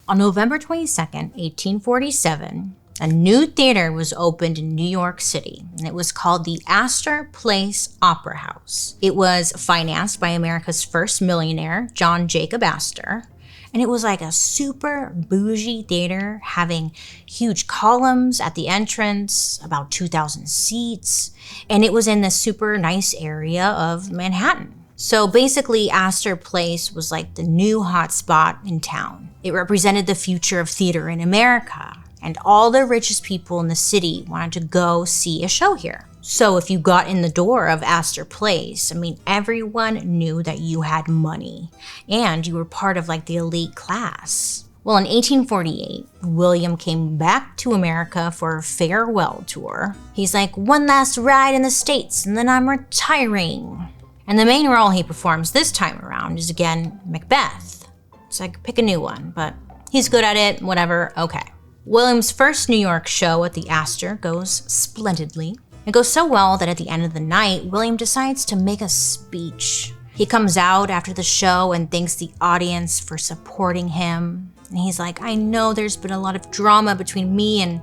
On November 22nd, 1847, a new theater was opened in New York City, and it was called the Astor Place Opera House. It was financed by America's first millionaire, John Jacob Astor, and it was like a super bougie theater having huge columns at the entrance, about 2,000 seats, and it was in the super nice area of Manhattan. So basically, Astor Place was like the new hot spot in town. It represented the future of theater in America, and all the richest people in the city wanted to go see a show here. So if you got in the door of Astor Place, everyone knew that you had money, and you were part of like the elite class. Well, in 1848, William came back to America for a farewell tour. He's like, one last ride in the States, and then I'm retiring. And the main role he performs this time around is, again, Macbeth. It's like, pick a new one, but he's good at it, whatever, okay. William's first New York show at the Astor goes splendidly. It goes so well that at the end of the night, William decides to make a speech. He comes out after the show and thanks the audience for supporting him. And he's like, I know there's been a lot of drama between me and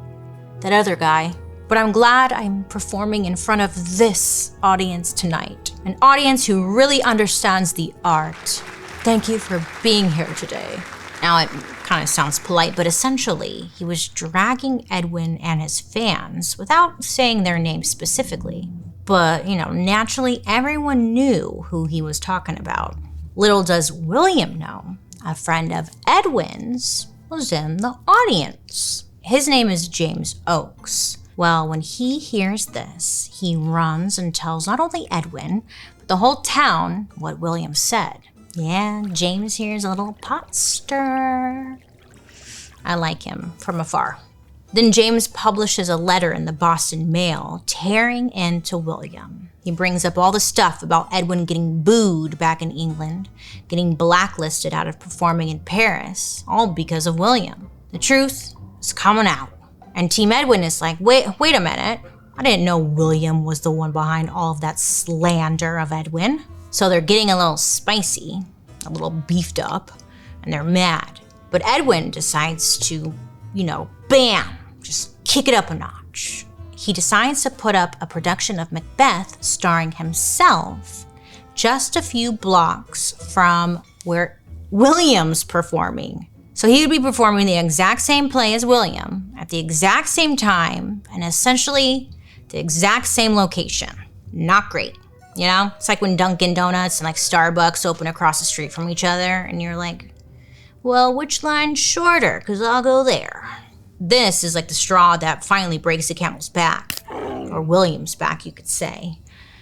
that other guy, but I'm glad I'm performing in front of this audience tonight. An audience who really understands the art. Thank you for being here today. Now, it kind of sounds polite, but essentially, he was dragging Edwin and his fans without saying their names specifically. But, naturally, everyone knew who he was talking about. Little does William know, a friend of Edwin's was in the audience. His name is James Oakes. Well, when he hears this, he runs and tells not only Edwin, but the whole town what William said. Yeah, James here is a little pot stirrer. I like him from afar. Then James publishes a letter in the Boston Mail tearing into William. He brings up all the stuff about Edwin getting booed back in England, getting blacklisted out of performing in Paris, all because of William. The truth is coming out. And Team Edwin is like, wait a minute. I didn't know William was the one behind all of that slander of Edwin. So they're getting a little spicy, a little beefed up, and they're mad. But Edwin decides to, bam, just kick it up a notch. He decides to put up a production of Macbeth starring himself just a few blocks from where William's performing. So he would be performing the exact same play as William at the exact same time and essentially the exact same location. Not great. It's like when Dunkin' Donuts and like Starbucks open across the street from each other and you're like, well, which line's shorter? Because I'll go there. This is like the straw that finally breaks the camel's back, or William's back, you could say.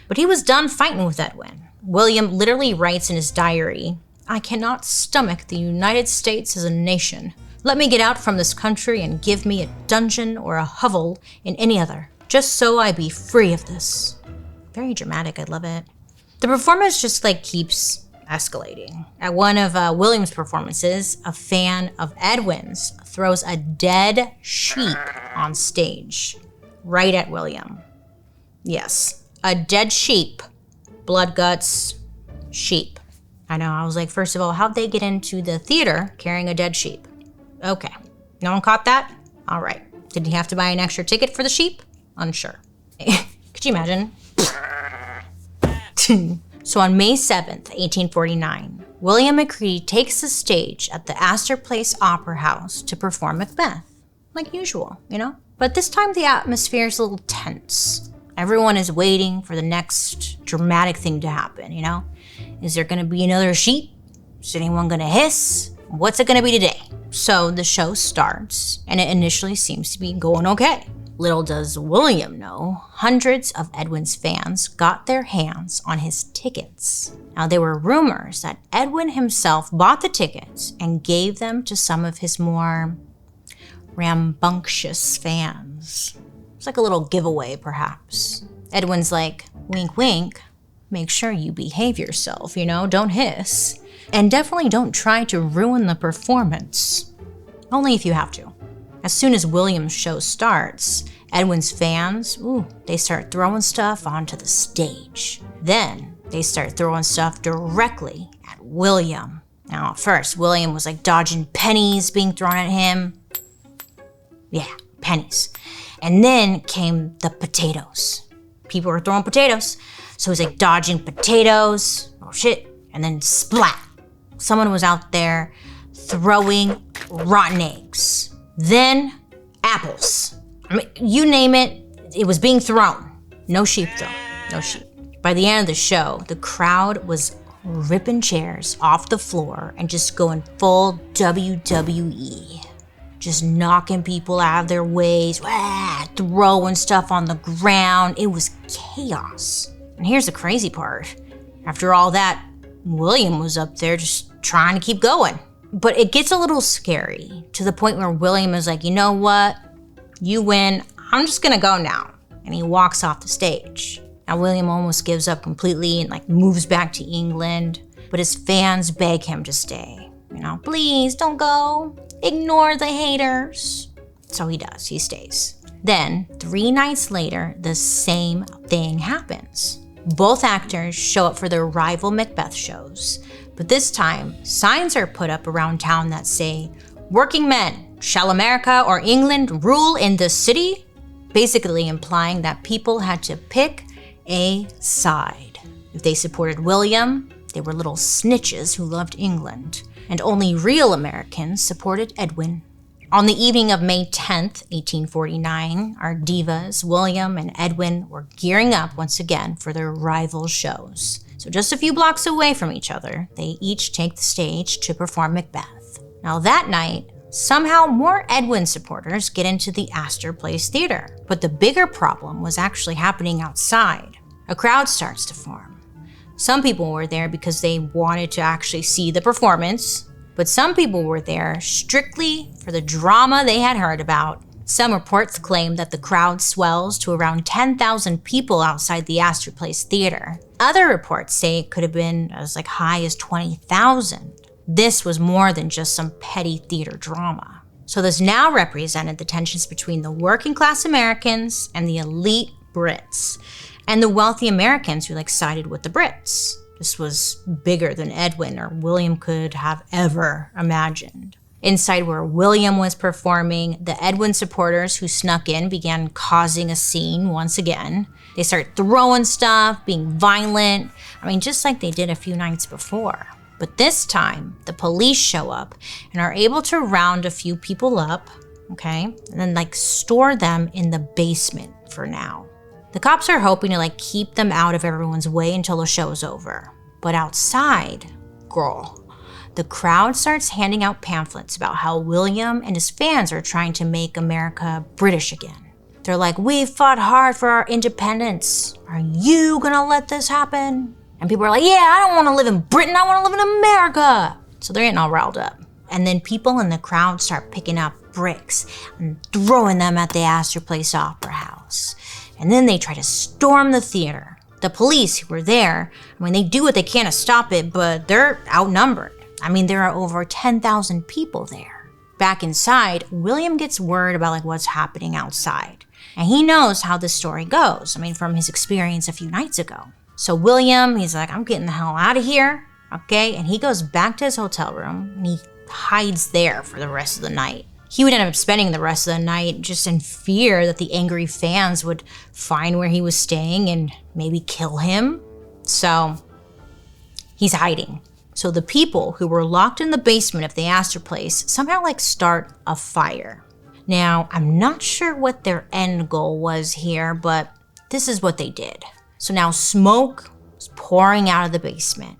But he was done fighting with Edwin. William literally writes in his diary, I cannot stomach the United States as a nation. Let me get out from this country and give me a dungeon or a hovel in any other, just so I be free of this. Very dramatic, I love it. The performance just keeps escalating. At one of William's performances, a fan of Edwin's throws a dead sheep on stage, right at William. Yes, a dead sheep. Blood, guts, sheep. I know, I was like, first of all, how'd they get into the theater carrying a dead sheep? Okay, no one caught that? All right. Did he have to buy an extra ticket for the sheep? Unsure. Could you imagine? So on May 7th, 1849, William McNeily takes the stage at the Astor Place Opera House to perform Macbeth. Like usual, But this time the atmosphere is a little tense. Everyone is waiting for the next dramatic thing to happen, Is there gonna be another sheep? Is anyone gonna hiss? What's it gonna be today? So the show starts, and it initially seems to be going okay. Little does William know, hundreds of Edwin's fans got their hands on his tickets. Now, there were rumors that Edwin himself bought the tickets and gave them to some of his more rambunctious fans. It's like a little giveaway, perhaps. Edwin's like, wink, wink, make sure you behave yourself, don't hiss. And definitely don't try to ruin the performance. Only if you have to. As soon as William's show starts, Edwin's fans, they start throwing stuff onto the stage. Then they start throwing stuff directly at William. Now, at first, William was like dodging pennies being thrown at him. Yeah, pennies. And then came the potatoes. People were throwing potatoes. So he's like dodging potatoes. Oh shit. And then splat. Someone was out there throwing rotten eggs. Then apples. I mean, you name it, it was being thrown. No sheep though, no sheep. By the end of the show, the crowd was ripping chairs off the floor and just going full WWE. Just knocking people out of their ways, throwing stuff on the ground. It was chaos. And here's the crazy part. After all that, William was up there just trying to keep going. But it gets a little scary to the point where William is like, you know what? You win. I'm just gonna go now. And he walks off the stage. Now William almost gives up completely and like moves back to England. But his fans beg him to stay. You know, please don't go. Ignore the haters. So he does, he stays. Then 3 nights later, the same thing happens. Both actors show up for their rival Macbeth shows, but this time, signs are put up around town that say, "Working men, shall America or England rule in this city?" Basically implying that people had to pick a side. If they supported William, they were little snitches who loved England, and only real Americans supported Edwin. On the evening of May 10th, 1849, our divas, William and Edwin, were gearing up once again for their rival shows. So just a few blocks away from each other, they each take the stage to perform Macbeth. Now that night, somehow more Edwin supporters get into the Astor Place Theater. But the bigger problem was actually happening outside. A crowd starts to form. Some people were there because they wanted to actually see the performance, but some people were there strictly for the drama they had heard about. Some reports claim that the crowd swells to around 10,000 people outside the Astor Place Theater. Other reports say it could have been as like high as 20,000. This was more than just some petty theater drama. So this now represented the tensions between the working class Americans and the elite Brits, and the wealthy Americans who sided with the Brits. This was bigger than Edwin or William could have ever imagined. Inside where William was performing, the Edwin supporters who snuck in began causing a scene once again. They start throwing stuff, being violent, just like they did a few nights before. But this time, the police show up and are able to round a few people up, okay, and then store them in the basement for now. The cops are hoping to keep them out of everyone's way until the show is over. But outside, the crowd starts handing out pamphlets about how William and his fans are trying to make America British again. They're like, "We fought hard for our independence. Are you gonna let this happen?" And people are like, "Yeah, I don't wanna live in Britain, I wanna live in America." So they're getting all riled up. And then people in the crowd start picking up bricks and throwing them at the Astor Place Opera House. And then they try to storm the theater. The police who were there, they do what they can to stop it, but they're outnumbered. There are over 10,000 people there. Back inside, William gets word about what's happening outside. And he knows how this story goes, from his experience a few nights ago. So William, he's like, "I'm getting the hell out of here," okay? And he goes back to his hotel room and he hides there for the rest of the night. He would end up spending the rest of the night just in fear that the angry fans would find where he was staying and maybe kill him. So he's hiding. So the people who were locked in the basement of the Astor Place somehow start a fire. Now, I'm not sure what their end goal was here, but this is what they did. So now smoke was pouring out of the basement.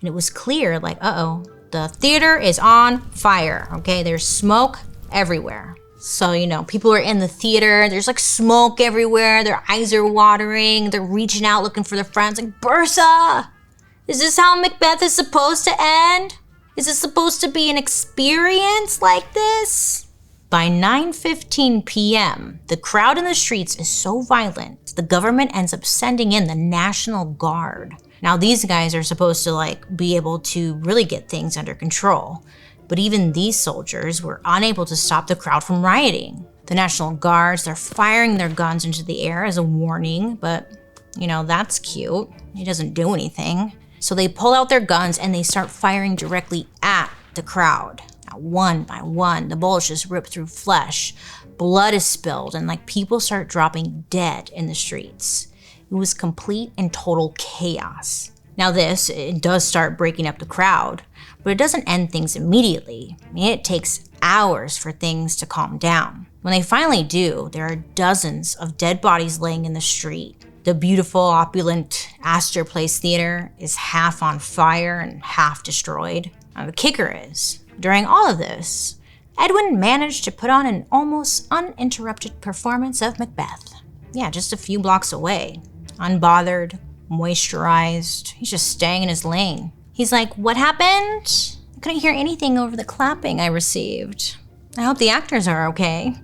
And it was clear, the theater is on fire, okay? There's smoke everywhere. So, people are in the theater, there's smoke everywhere, their eyes are watering, they're reaching out looking for their friends, "Bursa! Is this how Macbeth is supposed to end? Is it supposed to be an experience like this?" By 9:15 p.m., the crowd in the streets is so violent, the government ends up sending in the National Guard. Now, these guys are supposed to be able to really get things under control. But even these soldiers were unable to stop the crowd from rioting. The National Guards, they're firing their guns into the air as a warning, but, that's cute. It doesn't do anything. So they pull out their guns and they start firing directly at the crowd. Now, one by one, the bullets just rip through flesh. Blood is spilled and people start dropping dead in the streets. It was complete and total chaos. Now it does start breaking up the crowd, but it doesn't end things immediately. It takes hours for things to calm down. When they finally do, there are dozens of dead bodies laying in the street. The beautiful, opulent Astor Place Theater is half on fire and half destroyed. Now, the kicker is, during all of this, Edwin managed to put on an almost uninterrupted performance of Macbeth. Yeah, just a few blocks away. Unbothered, moisturized, he's just staying in his lane. He's like, "What happened? I couldn't hear anything over the clapping I received. I hope the actors are okay."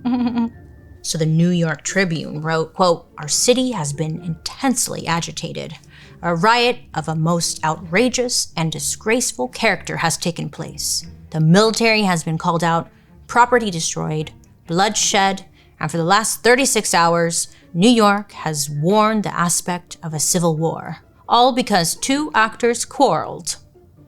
So the New York Tribune wrote, quote, "Our city has been intensely agitated. A riot of a most outrageous and disgraceful character has taken place. The military has been called out, property destroyed, bloodshed, and for the last 36 hours, New York has worn the aspect of a civil war. All because two actors quarreled."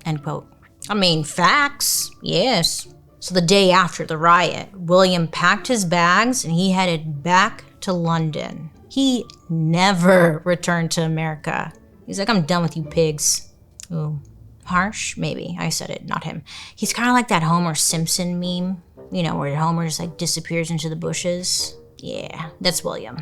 End quote. I mean, facts, yes. So the day after the riot, William packed his bags and he headed back to London. He never returned to America. He's like, "I'm done with you pigs." Ooh, harsh? Maybe. I said it, not him. He's kind of like that Homer Simpson meme, where Homer just disappears into the bushes. Yeah, that's William.